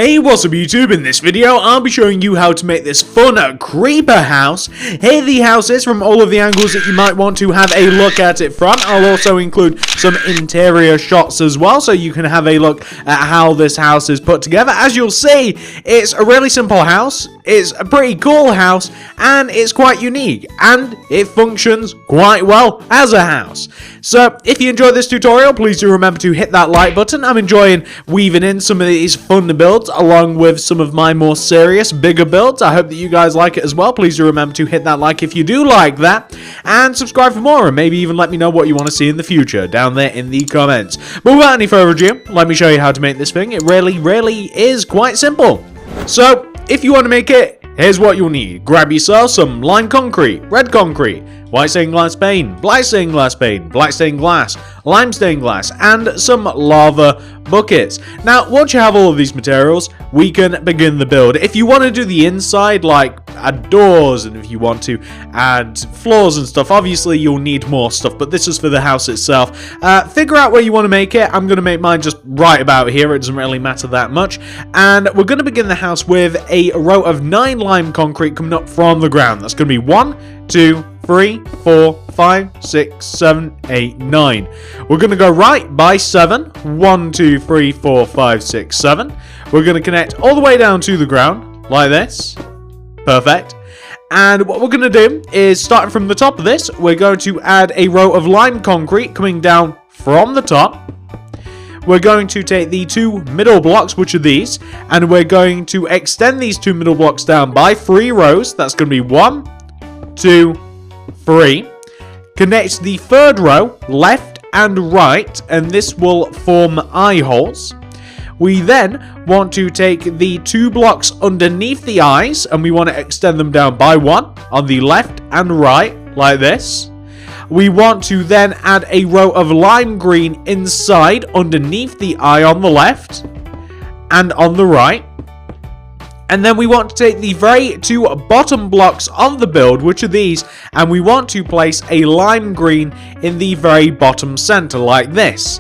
Hey, what's up YouTube? In this video, I'll be showing you how to make this fun creeper house. Here are the houses from all of the angles that you might want to have a look at it from. I'll also include some interior shots as well, so you can have a look at how this house is put together. As you'll see, it's a really simple house, it's a pretty cool house, and it's quite unique, and it functions quite well as a house. So, if you enjoyed this tutorial, please do remember to hit that like button. I'm enjoying weaving in some of these fun builds along with some of my more serious, bigger builds. I hope that you guys like it as well. Please do remember to hit that like if you do like that, and subscribe for more, and maybe even let me know what you want to see in the future down there in the comments. But without any further ado, let me show you how to make this thing. It really is quite simple. So, if you want to make it, here's what you'll need. Grab yourself some lime concrete, red concrete, white stained glass pane, black stained glass pane, black stained glass, lime stained glass, and some lava buckets. Now, once you have all of these materials, we can begin the build. If you want to do the inside, like add doors, and if you want to add floors and stuff, obviously you'll need more stuff, but this is for the house itself. Figure out where you want to make it. I'm going to make mine just right about here. It doesn't really matter that much. And we're going to begin the house with a row of 9 lime concrete coming up from the ground. That's going to be 1, 2, 3, 4, 5, 6, 7, 8, 9. We're going to go right by 7. 1, 2, 3, 4, 5, 6, 7. We're going to connect all the way down to the ground, like this. Perfect. And what we're going to do is, starting from the top of this, we're going to add a row of lime concrete coming down from the top. We're going to take the 2 middle blocks, which are these, and we're going to extend these 2 middle blocks down by 3 rows. That's going to be 1, 2, 3. Connect the 3rd row left and right, and this will form eye holes. We then want to take the 2 blocks underneath the eyes, and we want to extend them down by 1 on the left and right, like this. We want to then add a row of lime green inside underneath the eye on the left and on the right. And then we want to take the very 2 bottom blocks of the build, which are these, and we want to place a lime green in the very bottom center, like this.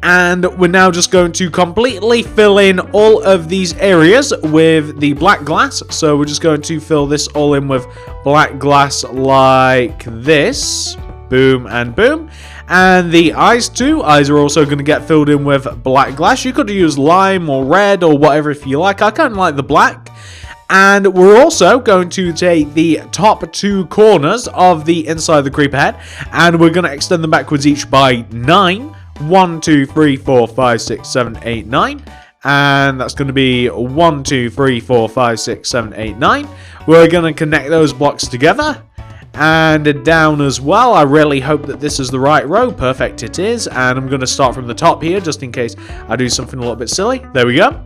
And we're now just going to completely fill in all of these areas with the black glass. So we're just going to fill this all in with black glass like this. Boom and boom. And the eyes too. Eyes are also going to get filled in with black glass. You could use lime or red or whatever if you like. I kind of like the black. And we're also going to take the top 2 corners of the inside of the creeper head, and we're going to extend them backwards each by 9. 1, 2, 3, 4, 5, 6, 7, 8, 9. And that's going to be 1, 2, 3, 4, 5, 6, 7, 8, 9. We're going to connect those blocks together. And down as well. I really hope that this is the right row. Perfect, it is. And I'm going to start from the top here, just in case I do something a little bit silly. There we go.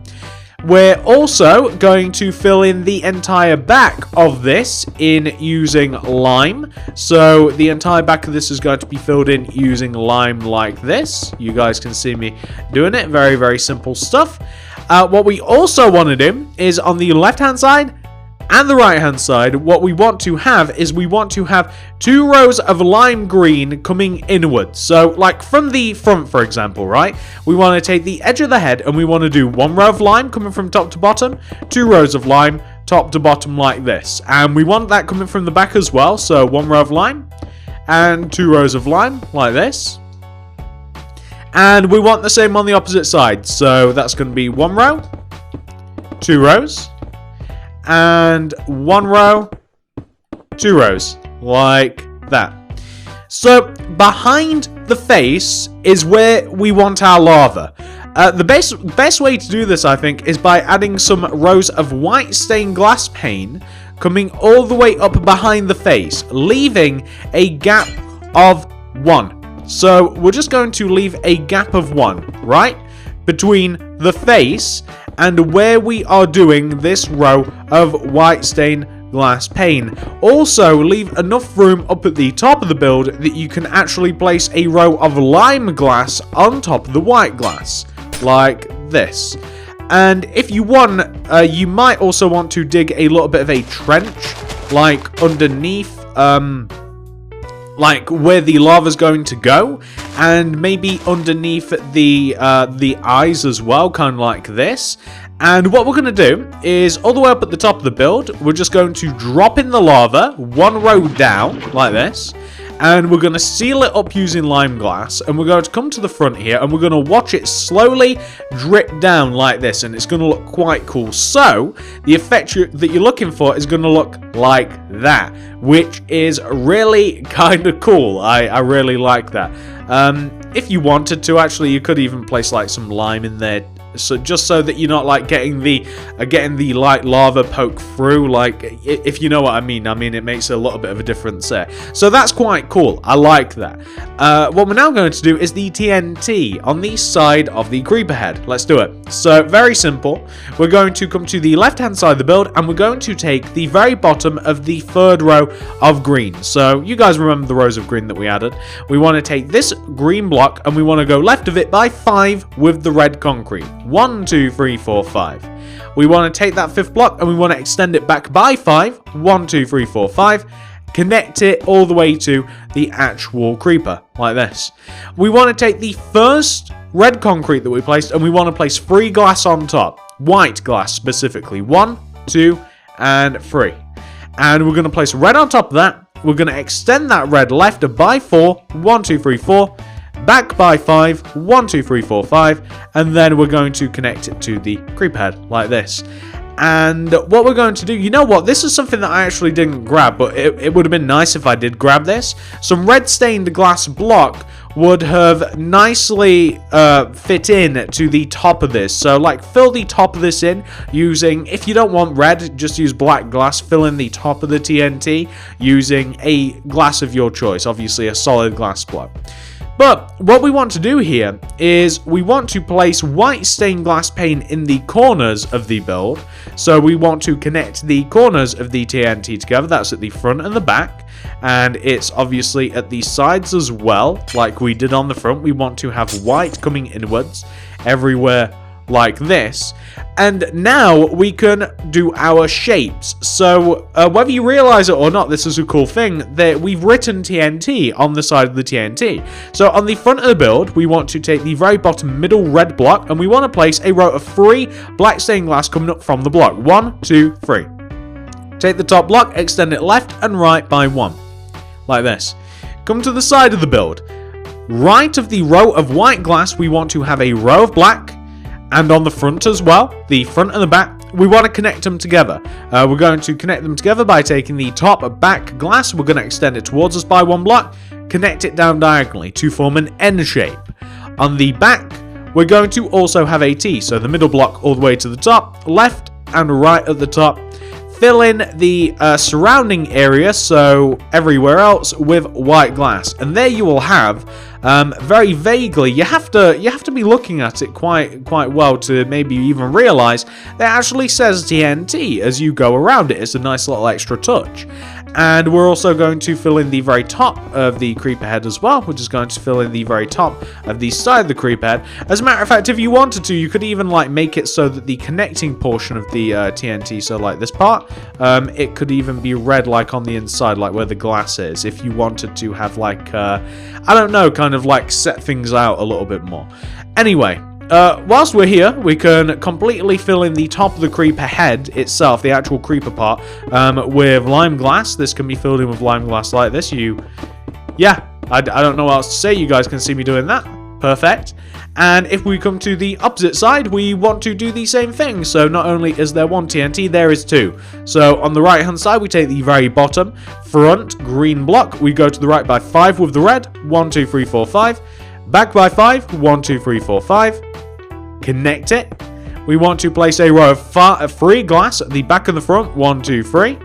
We're also going to fill in the entire back of this in using lime. So the entire back of this is going to be filled in using lime like this. You guys can see me doing it. Very simple stuff. What we also want to do is on the left-hand side and the right-hand side, what we want to have is we want to have 2 rows of lime green coming inwards. So, like from the front, for example, right? We want to take the edge of the head and we want to do 1 row of lime coming from top to bottom, 2 rows of lime top to bottom like this. And we want that coming from the back as well. So 1 row of lime and 2 rows of lime like this. And we want the same on the opposite side. So that's going to be 1 row, 2 rows. And 1 row, 2 rows, like that. So behind the face is where we want our lava. The best way to do this, I think, is by adding some rows of white stained glass pane coming all the way up behind the face, leaving a gap of 1. So we're just going to leave a gap of 1, right, between the face and where we are doing this row of white stained glass pane. Also, leave enough room up at the top of the build that you can actually place a row of lime glass on top of the white glass, like this. And if you want, you might also want to dig a little bit of a trench, like underneath, like where the lava's going to go, and maybe underneath the eyes as well, kind of like this. And what we're going to do is, all the way up at the top of the build, we're just going to drop in the lava, one row down, like this. And we're going to seal it up using lime glass. And we're going to come to the front here, and we're going to watch it slowly drip down like this. And it's going to look quite cool. So, the effect that you're looking for is going to look like that, which is really kind of cool. I really like that. If you wanted to, actually, you could even place like some lime in there. So just so that you're not like getting the like lava poke through, like, if you know what I mean. It makes a little bit of a difference there. So that's quite cool. I like that. What we're now going to do is the TNT on the side of the creeper head. Let's do it. So very simple. We're going to come to the left hand side of the build, and we're going to take the very bottom of the third row of green. So you guys remember the rows of green that we added. We want to take this green block, and we want to go left of it by 5 with the red concrete. 1, 2, 3, 4, 5. We want to take that 5th block, and we want to extend it back by 5. 1, 2, 3, 4, 5. Connect it all the way to the actual creeper, like this. We want to take the first red concrete that we placed, and we want to place 3 glass on top. White glass specifically. 1, 2, and 3. And we're going to place red on top of that. We're going to extend that red left by 4. 1, 2, 3, 4. Back by 5, 1, 2, 3, 4, 5, and then we're going to connect it to the creeper head like this. And what we're going to do, you know what, this is something that I actually didn't grab, but it would have been nice if I did grab this. Some red stained glass block would have nicely fit in to the top of this. So like fill the top of this in using, if you don't want red, just use black glass. Fill in the top of the TNT using a glass of your choice, obviously a solid glass block. But what we want to do here is we want to place white stained glass pane in the corners of the build. So we want to connect the corners of the TNT together. That's at the front and the back. And it's obviously at the sides as well, like we did on the front. We want to have white coming inwards everywhere like this. And now we can do our shapes. So whether you realize it or not, this is a cool thing that we've written TNT on the side of the TNT. So on the front of the build, we want to take the very bottom middle red block, and we want to place a row of 3 black stained glass coming up from the block. 1, 2, 3. Take the top block, extend it left and right by 1, like this. Come to the side of the build. Right of the row of white glass, we want to have a row of black. And on the front as well, the front and the back, we want to connect them together. We're going to connect them together by taking the top back glass. We're going to extend it towards us by 1 block, connect it down diagonally to form an N shape. On the back, we're going to also have a T. So the middle block all the way to the top, left and right at the top. Fill in the surrounding area, so everywhere else, with white glass, and there you will have very vaguely. You have to be looking at it quite well to maybe even realize that it actually says TNT as you go around it. It's a nice little extra touch. And we're also going to fill in the very top of the creeper head as well. We're just going to fill in the very top of the side of the creeper head. As a matter of fact, if you wanted to, you could even like make it so that the connecting portion of the TNT, so like this part, it could even be red like on the inside, like where the glass is, if you wanted to have like, I don't know, kind of like set things out a little bit more. Anyway, whilst we're here, we can completely fill in the top of the creeper head itself, the actual creeper part, with lime glass. This can be filled in with lime glass like this. Yeah, I don't know what else to say. You guys can see me doing that. Perfect. And if we come to the opposite side, we want to do the same thing. So not only is there 1 TNT, there is 2. So on the right hand side, we take the very bottom front green block. We go to the right by 5 with the red. 1, 2, 3, 4, 5. Back by 5. 1, 2, 3, 4, 5. Connect it. We want to place a row of 3 glass at the back and the front. 1, 2, 3.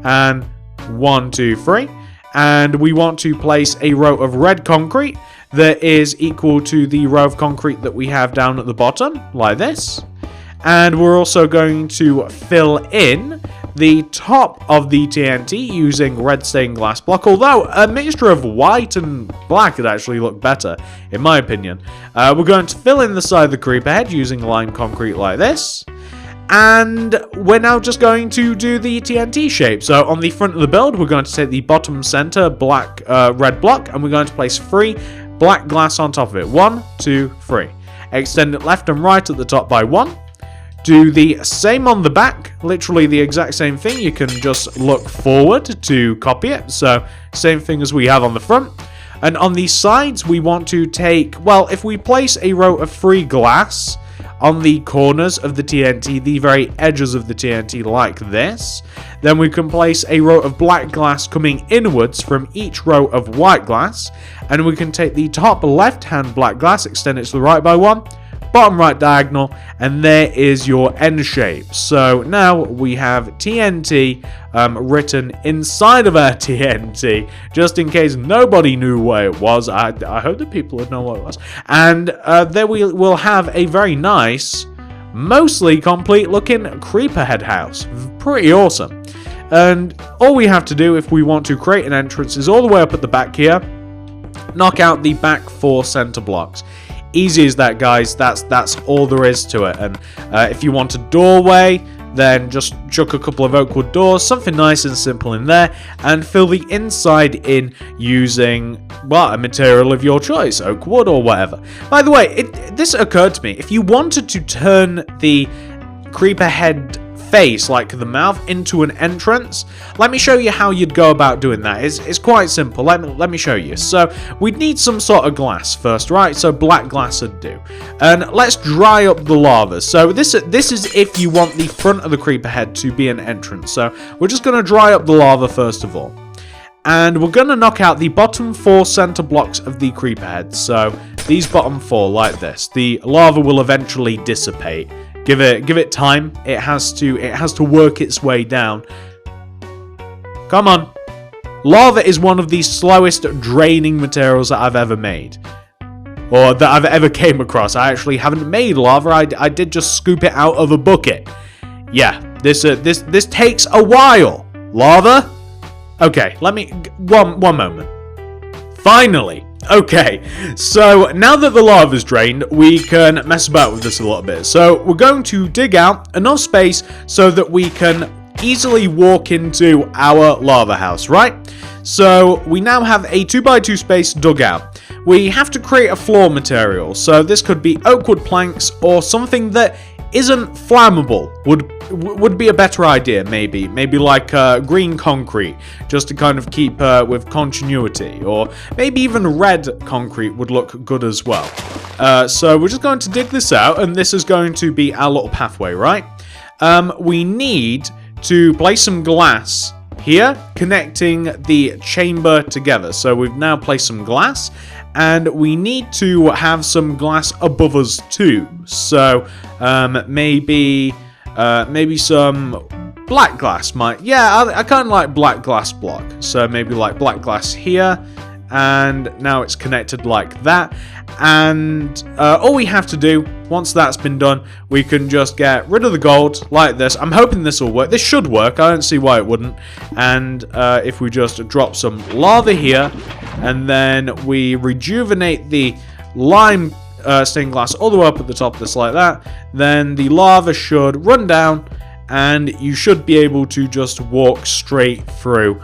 And 1, 2, 3. And we want to place a row of red concrete that is equal to the row of concrete that we have down at the bottom, like this. And we're also going to fill in the top of the TNT using red stained glass block, although a mixture of white and black would actually look better, in my opinion. We're going to fill in the side of the creeper head using lime concrete like this. And we're now just going to do the TNT shape. So on the front of the build, we're going to take the bottom center black red block, and we're going to place 3 black glass on top of it. 1, 2, 3. Extend it left and right at the top by 1. Do the same on the back, literally the exact same thing. You can just look forward to copy it. So same thing as we have on the front. And on the sides, we want to take, well, if we place a row of 3 glass on the corners of the TNT, the very edges of the TNT like this, then we can place a row of black glass coming inwards from each row of white glass, and we can take the top left-hand black glass, extend it to the right by 1, bottom right diagonal, and there is your end shape. So now we have TNT written inside of our TNT, just in case nobody knew where it was. I hope that people would know what it was. And there we will have a very nice, mostly complete looking creeper head house. Pretty awesome. And all we have to do if we want to create an entrance is all the way up at the back here, knock out the back 4 center blocks. Easy as that, guys. That's all there is to it. And if you want a doorway, then just chuck a couple of oak wood doors, something nice and simple in there, and fill the inside in using, well, a material of your choice, oak wood or whatever. By the way, this occurred to me. If you wanted to turn the creeper head face, like the mouth, into an entrance, let me show you how you'd go about doing that. It's quite simple. Let me show you. So we'd need some sort of glass first, right? So black glass would do. And let's dry up the lava. So this is if you want the front of the creeper head to be an entrance. So we're just going to dry up the lava first of all. And we're going to knock out the bottom 4 center blocks of the creeper head. So these bottom 4 like this. The lava will eventually dissipate. Give it time. It has to work its way down. Come on. Lava is one of the slowest draining materials that I've ever made. Or that I've ever came across. I actually haven't made lava. I did just scoop it out of a bucket. Yeah, this takes a while. Lava? Okay, let me one moment. Finally. Okay, so now that the lava's drained, we can mess about with this a little bit. So we're going to dig out enough space so that we can easily walk into our lava house, right? So we now have a 2x2 space dug out. We have to create a floor material. So this could be oak wood planks or something that isn't flammable. Would be a better idea, maybe like green concrete, just to kind of keep with continuity, or maybe even red concrete would look good as well. So we're just going to dig this out, and this is going to be our little pathway, right? We need to place some glass here, connecting the chamber together. So we've now placed some glass, and we need to have some glass above us too. So maybe some black glass might, yeah, I kind of like black glass block. So maybe like black glass here, and now it's connected like that. And all we have to do, once that's been done, we can just get rid of the gold like this. I'm hoping this will work. This should work. I don't see why it wouldn't. And if we just drop some lava here, and then we rejuvenate the lime stained glass all the way up at the top of this like that, then the lava should run down, and you should be able to just walk straight through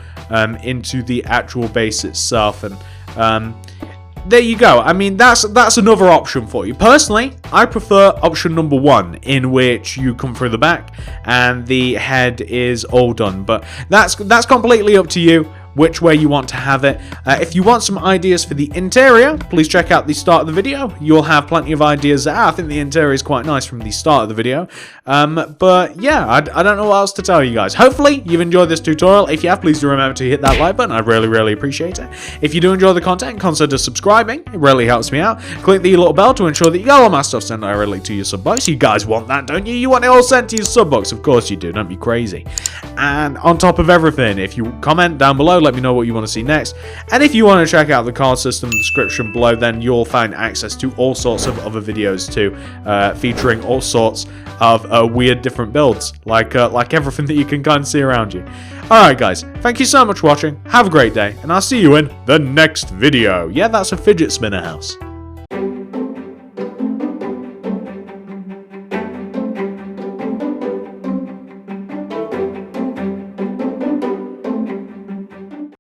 into the actual base itself. And there you go. I mean, that's another option for you. Personally, I prefer option number 1, in which you come through the back and the head is all done. But that's completely up to you, which way you want to have it. If you want some ideas for the interior, please check out the start of the video. You'll have plenty of ideas there. I think the interior is quite nice from the start of the video. But yeah, I don't know what else to tell you guys. Hopefully you've enjoyed this tutorial. If you have, please do remember to hit that like button. I really appreciate it. If you do enjoy the content, consider subscribing. It really helps me out. Click the little bell to ensure that you get all my stuff sent directly to your sub box. You guys want that, don't you? You want it all sent to your sub box. Of course you do. Don't be crazy. And on top of everything, if you comment down below, let me know what you want to see next. And if you want to check out the card system description below, then you'll find access to all sorts of other videos too, featuring all sorts of weird different builds, like everything that you can kind of see around you. Alright guys, thank you so much for watching, have a great day, and I'll see you in the next video. Yeah, that's a fidget spinner house.